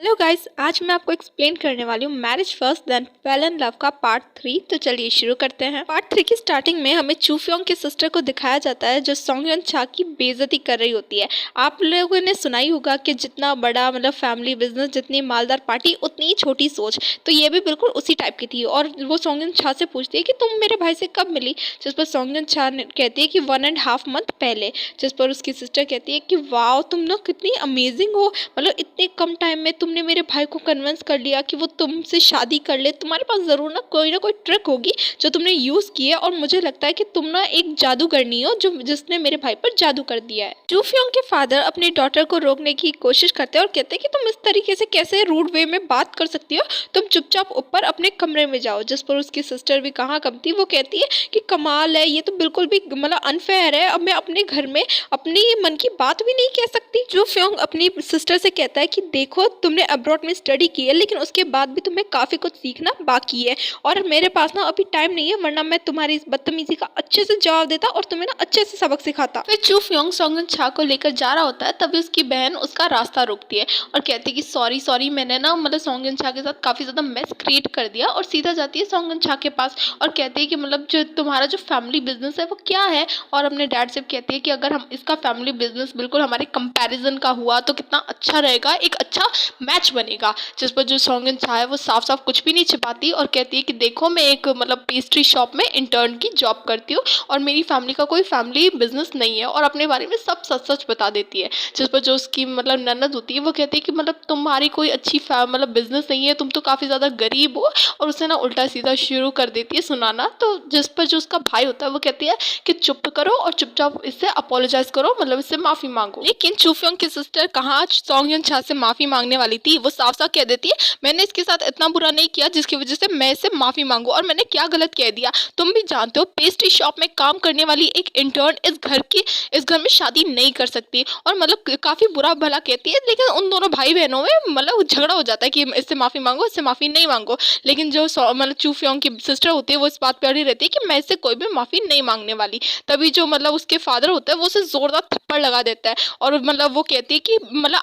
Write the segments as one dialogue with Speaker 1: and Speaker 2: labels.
Speaker 1: Hello guys, आज मैं आपको एक्सप्लेन करने वाली हूँ marriage first then fall in love का पार्ट 3। तो चलिए शुरू करते हैं। पार्ट 3 की स्टार्टिंग में हमें चूफियोंग की सिस्टर को दिखाया जाता है जो सॉन्गयन छा की बेइज्जती कर रही होती है। आप लोगों ने सुना ही होगा कि जितना बड़ा फैमिली बिजनेस, जितनी मालदार पार्टी उतनी ही छोटी सोच। तो ये भी बिल्कुल उसी टाइप की थी और वो सॉन्गयन छा से पूछती है कि तुम मेरे भाई से कब मिली, जिस पर सॉन्गयन छा कहती है कि 1.5 मंथ पहले। जिस पर उसकी सिस्टर कहती है कि वाओ, तुम ना कितनी अमेजिंग हो, इतने कम टाइम में तुमने मेरे भाई को कन्विंस कर लिया कि वो तुमसे शादी कर ले। तुम्हारे पास ज़रूर ना कोई ट्रिक होगी जो तुमने यूज़ की है और मुझे लगता है कि तुम ना एक जादूगरनी हो जो जिसने मेरे भाई पर जादू कर दिया है। जूफियोंग के फादर अपनी डॉटर को रोकने की कोशिश करते हैं और कहते हैं कि तुम इस तरीके से कैसे रूड वे में बात कर सकती हो, तुम चुपचाप ऊपर अपने कमरे में जाओ। जिस पर उसकी सिस्टर भी कहाँ कम थी, वो कहती है कि कमाल है, ये तो बिल्कुल भी अनफेयर है, अब मैं अपने घर में अपनी मन की बात भी नहीं कह सकती। जूफियोंग अपनी सिस्टर से कहता है कि देखो, तुमने अब्रॉड में स्टडी की है लेकिन उसके बाद भी तुम्हें काफ़ी कुछ सीखना बाकी है और मेरे पास ना अभी टाइम नहीं है, वरना मैं तुम्हारी इस बदतमीजी का अच्छे से जवाब देता और तुम्हें ना अच्छे से सबक सिखाता। फिर चूफियोंग सॉन्गयन छा को लेकर जा रहा होता है, तभी उसकी बहन उसका रास्ता रोकती है और कहती है कि सॉरी सॉरी, मैंने ना सॉन्गयन छा के साथ काफ़ी ज़्यादा मेस क्रिएट कर दिया। और सीधा जाती है सॉन्गयन छा के पास और कहती है कि जो तुम्हारा जो फैमिली बिजनेस है वो क्या है। और अपने डैड से कहती है कि अगर हम इसका फैमिली बिजनेस बिल्कुल हमारे कंपैरिजन का हुआ तो कितना अच्छा रहेगा, एक अच्छा मैच बनेगा। जिस पर जो सॉन्गयन छा है वो साफ साफ कुछ भी नहीं छिपाती और कहती है कि देखो, मैं एक पेस्ट्री शॉप में इंटर्न की जॉब करती हूँ और मेरी फैमिली का कोई फैमिली बिजनेस नहीं है, और अपने बारे में सब सच सच बता देती है। जिस पर जो उसकी ननद होती है वो कहती है कि तुम्हारी कोई अच्छी बिजनेस नहीं है, तुम तो काफ़ी ज़्यादा गरीब हो, और उसे ना उल्टा सीधा शुरू कर देती है सुनाना। तो जिस पर जो उसका भाई होता है वो कहती है कि चुप करो और चुपचाप इससे अपोलोजाइज करो, इससे माफ़ी मांगो। लेकिन चूफियोंग की सिस्टर कहाँ सॉन्गयन छा से माफ़ी मांगने वाली थी, वो साफ साफ कह देती है मैंने इसके साथ इतना बुरा नहीं किया जिसकी वजह से मैं इससे माफ़ी मांगू, और मैंने क्या गलत कह दिया। तुम भी जानते हो, पेस्ट्री शॉप में काम करने वाली एक इंटर्न इस घर में शादी नहीं कर सकती। और काफ़ी बुरा भला कहती है, लेकिन उन दोनों भाई बहनों में झगड़ा हो जाता है कि इससे माफ़ी मांगो, इससे माफ़ी नहीं मांगो। लेकिन जो चूफियोंग की सिस्टर होती है वो इस बात पर अड़ी रहती है कि मैं इससे कोई भी माफ़ी नहीं मांगने वाली। तभी जो उसके फादर होता है वो उसे जोरदार थप्पड़ लगा देता है और वो कहती है कि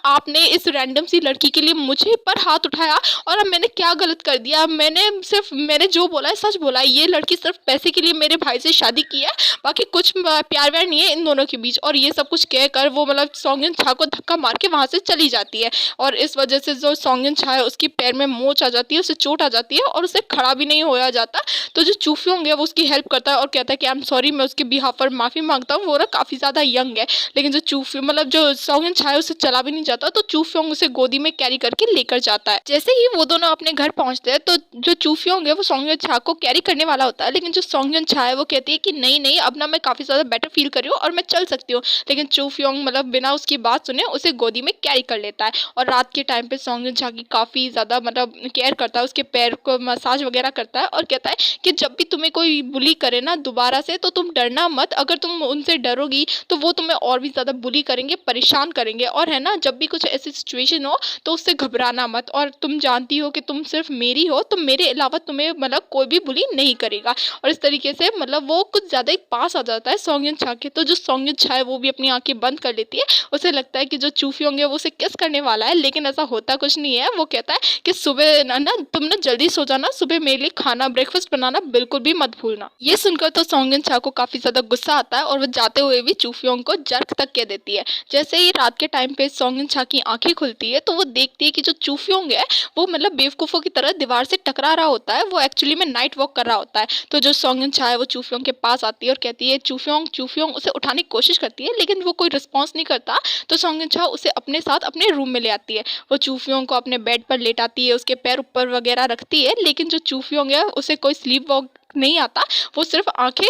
Speaker 1: आपने इस रैंडम सी लड़की के लिए मुझे पर हाथ उठाया, और अब मैंने क्या गलत कर दिया। मैंने जो बोला है सच बोला है, ये लड़की सिर्फ पैसे के लिए मेरे भाई से शादी की है, बाकी कुछ प्यार व्यार नहीं है इन दोनों के बीच। और ये सब कुछ कहकर वो सॉन्गयन छा को धक्का मार के वहाँ से चली जाती है, और इस वजह से जो सॉन्गयन छा है उसकी पैर में मोच आ जाती है, उसे चोट आ जाती है और उसे खड़ा भी नहीं होया जाता। तो जो चूफियोंग है वो उसकी हेल्प करता है और कहता है कि आई एम सॉरी, मैं उसके बिहाफ पर माफ़ी मांगता हूँ, वो ना काफ़ी ज़्यादा यंग है। लेकिन जो सॉन्गयन छा है उसे चला भी नहीं जाता, तो चूफियोंग उसे गोदी में कैरी करके लेकर जाता है। जैसे ही वो दोनों अपने घर पहुंचते हैं तो जो चूफियोंग है वो सॉन्गयन छा को कैरी करने वाला होता है, लेकिन जो सॉन्गयन छा है वो कहती है कि नहीं नहीं, अब ना मैं काफ़ी ज़्यादा बेटर फील कर रही हूँ और मैं चल सकती हूँ। लेकिन चूफियोंग बिना उसकी बात सुने उसे गोदी में कैरी कर लेता है, और रात के टाइम पे सॉन्गयन छा की काफ़ी ज़्यादा केयर करता है, उसके पैर को मसाज वगैरह करता है और कहता है कि जब भी तुम्हें कोई बुली करे ना दोबारा से, तो तुम डरना मत, अगर तुम उनसे डरोगी तो वो तुम्हें और भी ज़्यादा बुली करेंगे, परेशान करेंगे, और है ना, जब भी कुछ ऐसी सिचुएशन हो तो उससे घबराना मत, और तुम जानती हो कि तुम सिर्फ मेरी हो, तो मेरे अलावा तुम्हें कोई भी बुली नहीं करेगा। और इस तरीके से वो कुछ ज़्यादा ही पास आ जाता है सॉन्गयन छा के। तो जो सॉन्गयन छा है वो भी अपनी आंखें बंद कर लेती है, उसे लगता है कि जो चूफियोंग है वो उसे किस करने वाला है, लेकिन ऐसा होता कुछ नहीं है। वो कहता है कि सुबह ना तुम ना जल्दी सो जाना, सुबह मेरे लिए खाना ब्रेकफास्ट बनाना बिल्कुल भी मत भूलना। ये सुनकर तो सॉन्गयन छा को काफ़ी ज़्यादा गुस्सा आता है और वो जाते हुए भी चूफियोंग को जर्क तक कह देती है। जैसे ही रात के टाइम पे सॉन्गयन छा की आंखें खुलती है तो वो देखती है कि जो चूफियोंग है वो बेवकूफ़ों की तरह दीवार से टकरा रहा होता है, वो एक्चुअली में नाइट वॉक कर रहा होता है। तो जो सॉन्गयन छा है वो चूफियोंग के पास आती है और कहती है चूफियोंग चूफियोंग, उसे उठाने की कोशिश करती है लेकिन वो कोई रिस्पॉन्स नहीं करता। तो सॉन्गयन छा उसे अपने साथ अपने रूम में ले आती है, वो चूफियोंग को अपने बेड पर लेटाती है, उसके पैर ऊपर वगैरह रखती है, लेकिन जो चूफियोंग है उसे कोई स्लीप वॉक नहीं आता, वो सिर्फ आंखें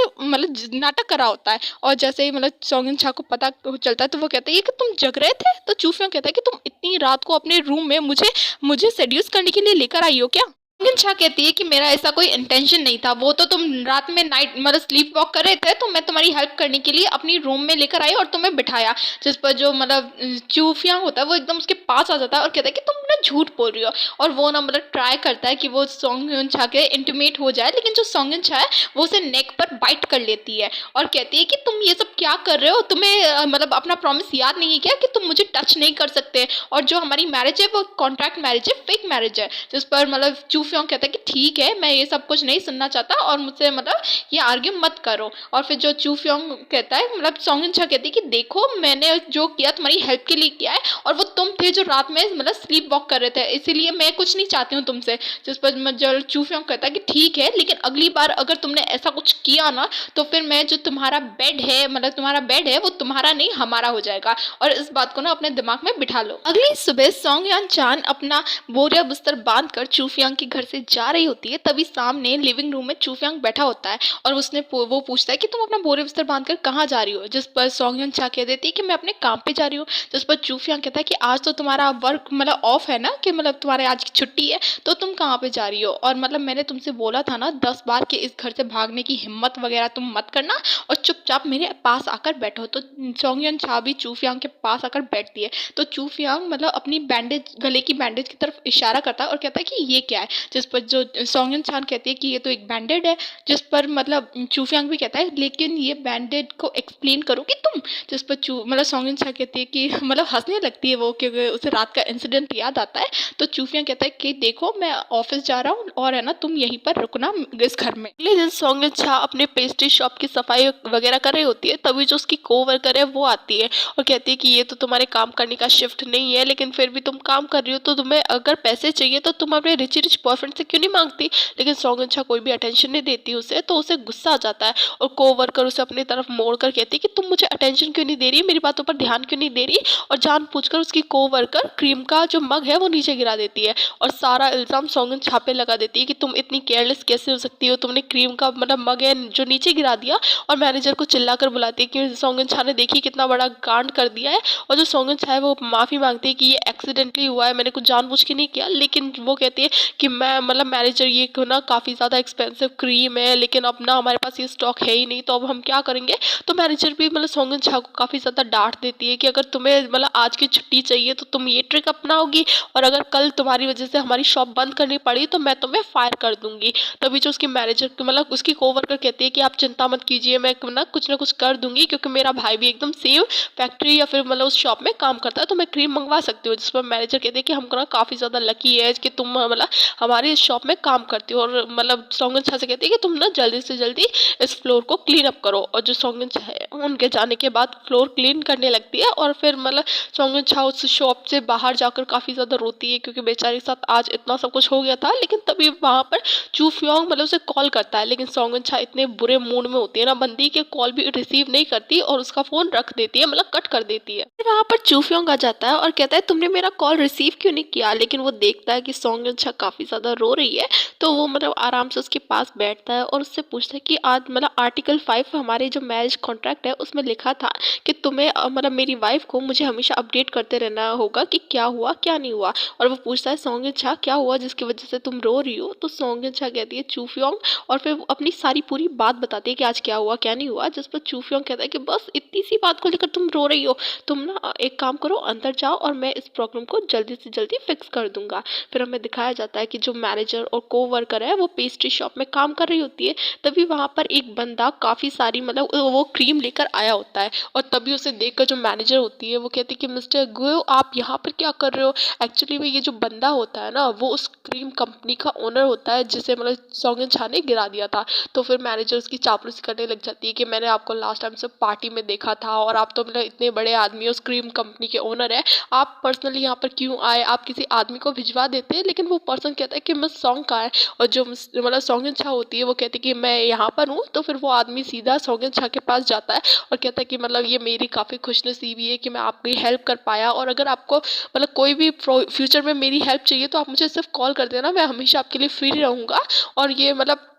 Speaker 1: नाटक कर रहा होता है। और जैसे ही सॉन्गयन छा को पता चलता है तो वो कहता है कि तुम जग रहे थे। तो चूफियोंग कहता है कि तुम इतनी रात को अपने रूम में मुझे सेड्यूस करने के लिए लेकर आई हो क्या। छा कहती है कि मेरा ऐसा कोई इंटेंशन नहीं था, वो तो तुम रात में नाइट मतलब स्लीप वॉक कर रहे थे, तो मैं तुम्हारी हेल्प करने के लिए अपनी रूम में लेकर आई और तुम्हें बिठाया। जिस पर जो मतलब चूफिया होता है वो एकदम उसके पास आ जाता है और कहता है कि तुम ना झूठ बोल रही हो। और वो ना मतलब ट्राई करता है कि वो सॉन्ग छा के इंटीमेट हो जाए, लेकिन जो सॉन्ग छा है वो उसे नेक पर बाइट कर लेती है और कहती है कि तुम ये सब क्या कर रहे हो, तुम्हें मतलब अपना प्रॉमिस याद नहीं है क्या कि तुम मुझे टच नहीं कर सकते, और जो हमारी मैरिज है वो कॉन्ट्रैक्ट मैरिज है, फेक मैरिज है। जिस पर मतलब चूफियोंग कहता है कि ठीक है, मैं ये सब कुछ नहीं सुनना चाहता और मुझसे मतलब ये आर्ग्यू मत करो। और फिर जो चूफियोंग कहता है मतलब सॉन्गिनछा कहती है कि देखो मैंने जो किया तुम्हारी हेल्प के लिए किया है, और वो तुम थे जो रात में मतलब स्लीप वॉक कर रहे थे, इसीलिए मैं कुछ नहीं चाहती हूँ तुमसे। जिस पर जो चूफियोंग कहता है कि ठीक है, लेकिन अगली बार अगर तुमने ऐसा कुछ किया ना, तो फिर मैं जो तुम्हारा बेड है मतलब तुम्हारा बेड है वो तुम्हारा नहीं हमारा हो जाएगा, और इस बात को ना अपने दिमाग में बिठा लो। अगली सुबह सॉन्गयान चान अपना बोरिया बिस्तर बांधकर चूफियांग के घर से जा रही होती है, तभी सामने लिविंग रूम में चूफियांग बैठा होता है और वो पूछता है कि तुम अपना बोरिया बिस्तर बांधकर कहाँ जा रही हो। जिस पर सॉन्गयान चा कह देती है कि मैं अपने काम पे जा रही हूँ। जिस पर चूफियांग कहता है कि आज तो तुम्हारा वर्क मतलब ऑफ है ना, कि मतलब तुम्हारे आज की छुट्टी है, तो तुम कहाँ पे जा रही हो, और मतलब मैंने तुमसे बोला था ना 10 बार कि इस घर से भागने की हिम्मत वगैरह तुम मत करना और चुपचाप मेरे पास आकर बैठो। तो सॉन्गयान चा भी चूफियांग के पास आकर बैठती है। तो चूफियांग मतलब अपनी बैंडेज गले की बैंडेज की तरफ इशारा करता है और कहता है कि ये क्या है। जिस पर जो सॉन्गयन चान कहती है कि ये तो एक बैंडेड है। जिस पर मतलब चूफियांग भी कहता है लेकिन ये बैंडेड को एक्सप्लेन करोगी तुम। जिस पर मतलब सॉन्गयन चान कहती है कि मतलब हंसने लगती है वो, क्योंकि उसे रात का इंसिडेंट याद आता है। तो चूफियांग कहता है कि देखो मैं ऑफिस जा रहा हूँ और है ना तुम यहीं पर रुकना इस घर में। अगले दिन सॉन्गयन चा अपने पेस्ट्री शॉप की सफाई वगैरह कर रही होती है, तभी जो उसकी कोवर्कर है वो आती है और कहती है कि ये तो तुम्हारे काम करने का शिफ्ट नहीं है, लेकिन फिर भी तुम काम कर रही हो, तो तुम्हें अगर पैसे चाहिए तो तुम अपने रिच रिच बॉयफ्रेंड से क्यों नहीं मांगती। लेकिन सॉन्गयन कोई भी अटेंशन नहीं देती उसे, तो उसे गुस्सा आ जाता है और कोवर्कर उसे अपनी तरफ मोड़ कर कहती है कि तुम मुझे अटेंशन क्यों नहीं दे रही, मेरी बातों पर ध्यान क्यों नहीं दे रही। और जानबूझकर उसकी कोवर्कर क्रीम का जो मग है वो नीचे गिरा देती है और सारा इल्ज़ाम सॉन्गयन पे लगा देती है कि तुम इतनी केयरलेस कैसे हो सकती हो, तुमने क्रीम का मतलब मग है जो नीचे गिरा दिया। और मैनेजर को चिल्लाकर बुलाती है कि सॉन्गयन ने देखी कितना बड़ा कांड कर दिया है। और जो सॉन्गयन है वो माफ़ी मांगती है कि ये एक्सीडेंटली हुआ है, मैंने कुछ जानबूझ के नहीं किया। लेकिन वो कहती है कि मैं मतलब मैनेजर ये ना काफ़ी ज़्यादा एक्सपेंसिव क्रीम है, लेकिन अब ना हमारे पास ये स्टॉक है ही नहीं, तो अब हम क्या करेंगे। तो मैनेजर भी मतलब सॉन्गयन को काफ़ी ज़्यादा डांट देती है कि अगर तुम्हें मतलब आज की छुट्टी चाहिए तो तुम ये ट्रिक अपनाओगी, और अगर कल तुम्हारी वजह से हमारी शॉप बंद करनी पड़ी तो मैं तुम्हें फायर कर दूंगी। तभी जो उसकी मैनेजर मतलब उसकी कोवर्कर कहती है कि आप चिंता मत कीजिए, मैं ना कुछ कर दूंगी, क्योंकि मेरा भाई भी एकदम सेम फैक्ट्री या फिर मतलब उस शॉप में काम करता है, तो मैं क्रीम मंगवा सकती हूँ। जिस पर मैनेजर कहते हैं कि हम ना काफ़ी ज़्यादा लकी है कि तुम मतलब हमारी इस शॉप में काम करती हो। और मतलब सॉन्गयन से कहती है कि तुम ना जल्दी से जल्दी इस फ्लोर को क्लीन अप करो। और जो सॉन्गयन है उनके जाने के बाद फ्लोर क्लीन करने लगती है, और फिर मतलब सॉन्गयन उस शॉप से बाहर जाकर काफ़ी ज़्यादा रोती है, क्योंकि बेचारे के साथ आज इतना सब कुछ हो गया था। लेकिन तभी वहाँ पर चूफियोंग मतलब उसे कॉल करता है, लेकिन सॉन्गयन इतने बुरे मूड में होती है ना बंदी के कॉल भी रिसीव नहीं करती और उसका फ़ोन रख देती है, मतलब कट कर देती है। फिर वहाँ पर चूफियोंग आ जाता है और कहता है तुमने मेरा कॉल रिसीव क्यों नहीं किया। लेकिन वो देखता है कि सॉन्गयन काफ़ी ज़्यादा रो रही है, तो वो मतलब आराम से उसके पास बैठता है और उससे पूछता है कि आज मतलब आर्टिकल 5 हमारे जो मैरिज कॉन्ट्रैक्ट है उसमें लिखा था कि तुम्हें मतलब मेरी वाइफ को मुझे हमेशा अपडेट करते रहना होगा कि क्या हुआ क्या नहीं हुआ। और वो पूछता है सॉन्गयन क्या हुआ जिसकी वजह से तुम रो रही हो। तो सॉन्गयन कहती है चूफियोंग, और फिर वो अपनी सारी पूरी बात बताती है कि आज क्या हुआ क्या नहीं हुआ। जिस पर चूफियोंग कहता है कि बस इतनी सी बात को लेकर तुम रो रही हो, तुम ना एक काम करो अंदर जाओ और मैं इस प्रॉब्लम को जल्दी से जल्दी फिक्स कर दूंगा। फिर हमें दिखाया जाता है कि जो मैनेजर और कोवर्कर है वो पेस्ट्री शॉप में काम कर रही होती है। तभी वहाँ पर एक बंदा काफ़ी सारी मतलब वो क्रीम लेकर आया होता है, और तभी उसे देखकर जो मैनेजर होती है वो कहती है कि मिस्टर गुयो आप यहाँ पर क्या कर रहे हो। एक्चुअली में ये जो बंदा होता है ना वो उस क्रीम कंपनी का ओनर होता है जिसे मतलब सॉन्गयन ने गिरा दिया था। तो फिर मैनेजर उसकी चापलूसी करने लग जाती है कि मैंने आपको लास्ट टाइम से पार्टी में देखा था, और आप तो मतलब इतने बड़े आदमी उस क्रीम कंपनी के ओनर है, आप पर्सनली यहाँ पर क्यों आए, आप किसी आदमी को भिजवा देते। लेकिन वो पर्सन कहता है कि मैं सॉन्ग का है, और जो मतलब सॉन्गयन होती है वो कहती है कि मैं यहाँ पर हूँ। तो फिर वो आदमी सीधा सॉन्गयन के पास जाता है और कहता है कि मतलब ये मेरी काफ़ी खुशनसीबी है कि मैं आपकी हेल्प कर पाया, और अगर आपको मतलब कोई भी फ्यूचर में मेरी हेल्प चाहिए तो आप मुझे सिर्फ कॉल कर देना, मैं हमेशा आपके लिए फ्री रहूँगा। और ये मतलब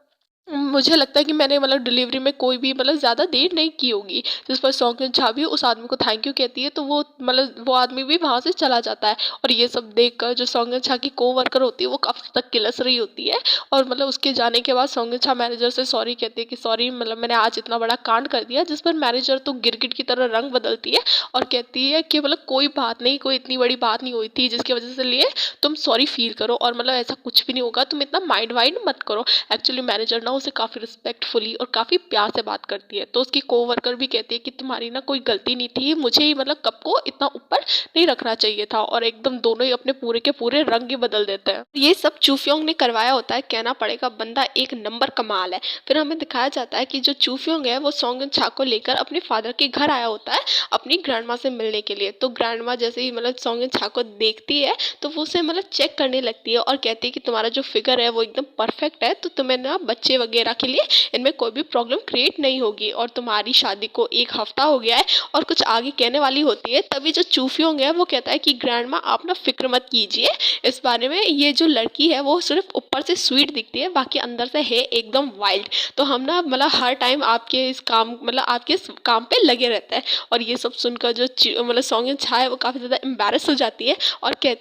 Speaker 2: मुझे लगता है कि मैंने मतलब डिलीवरी में कोई भी मतलब ज़्यादा देर नहीं की होगी, जिस पर सौंकन छा भी उस आदमी को थैंक यू कहती है, तो वो मतलब वो आदमी भी वहाँ से चला जाता है। और ये सब देखकर जो सौंकन छा की कोवर्कर होती है वो काफ़ी तक किलस रही होती है। और मतलब उसके जाने के बाद सौंकन छा मैनेजर से सॉरी कहती है कि सॉरी मतलब मैंने आज इतना बड़ा कांड कर दिया, जिस पर मैनेजर तो गिरगिट की तरह रंग बदलती है और कहती है कि मतलब कोई बात नहीं, कोई इतनी बड़ी बात नहीं हुई थी जिसकी वजह से लिए तुम सॉरी फील करो, और मतलब ऐसा कुछ भी नहीं होगा, तुम इतना माइंड वाइंड मत करो। एक्चुअली मैनेजर ना उसे काफ़ी रिस्पेक्टफुली और काफ़ी प्यार से बात करती है, तो उसकी कोवर्कर भी कहती है कि तुम्हारी ना कोई गलती नहीं थी, मुझे ही मतलब कप को इतना ऊपर नहीं रखना चाहिए था। और एकदम दोनों ही अपने पूरे के पूरे रंग ही बदल देते हैं। ये सब चूफियोंग ने करवाया होता है, कहना पड़ेगा बंदा एक नंबर कमाल है। फिर हमें दिखाया जाता है कि जो चूफियोंग है वो सॉन्गन छा को लेकर अपने फादर के घर आया होता है अपनी ग्रैंडमा से मिलने के लिए। तो ग्रैंडमा जैसे ही मतलब सॉन्गन छा को देखती है तो वो उसे मतलब चेक करने लगती है और कहती है कि तुम्हारा जो फिगर है वो एकदम परफेक्ट है, तो तुम्हें ना बच्चे वगैरह के लिए इनमें कोई भी प्रॉब्लम क्रिएट नहीं होगी, और तुम्हारी शादी को एक हफ्ता हो गया है और कुछ आगे कहने वाली होती है। तभी जो चूफियोंग है वो कहता है कि ग्रैंडमा आप ना फिक्र मत कीजिए इस बारे में, ये जो लड़की है वो सिर्फ ऊपर से स्वीट दिखती है, बाकी अंदर से है एकदम वाइल्ड। तो हम ना मतलब हर टाइम आपके इस काम मतलब आपके इस काम पे लगे रहते हैं। और ये सब सुनकर जो मतलब सॉन्ग छा है वो काफ़ी ज़्यादा एम्बेरस हो जाती है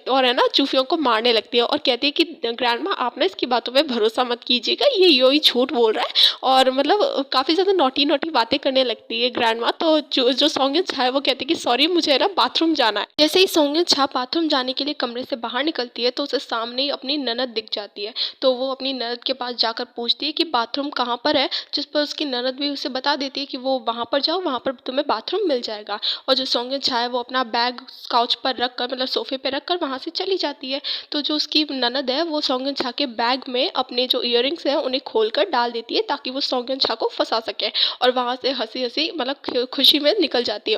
Speaker 2: और है ना चूफियों को मारने लगती है और कहती है कि ग्रैंडमा आप ना इसकी बातों पे भरोसा मत कीजिएगा, ये यो ही झूठ बोल रहा है। और मतलब काफ़ी ज़्यादा नोटी नोटी बातें करने लगती है ग्रैंडमा। तो जो सॉन्ग छा है वो कहती है कि सॉरी मुझे ना बाथरूम जाना है। जैसे ही सॉन्ग छा बाथरूम जाने के लिए कमरे से बाहर निकलती है तो उसे सामने ही अपनी ननद दिख जाती है। तो वो अपनी ननद के पास जाकर पूछती है कि बाथरूम कहाँ पर है, जिस पर उसकी ननद भी उसे बता देती है कि वो वहाँ पर जाओ, वहाँ पर तुम्हें बाथरूम मिल जाएगा। और जो सॉन्ग छा है वो अपना बैग काउच पर रख कर मतलब सोफे पे रख कर वहाँ से चली जाती है। तो जो उसकी ननद है वो सॉन्गन छा के बैग में अपने जो इयररिंग्स हैं उन्हें खोल कर डाल देती है ताकि वो सॉन्गन छा को फंसा सके, और वहाँ से हंसी हंसी मतलब खुशी में निकल जाती है।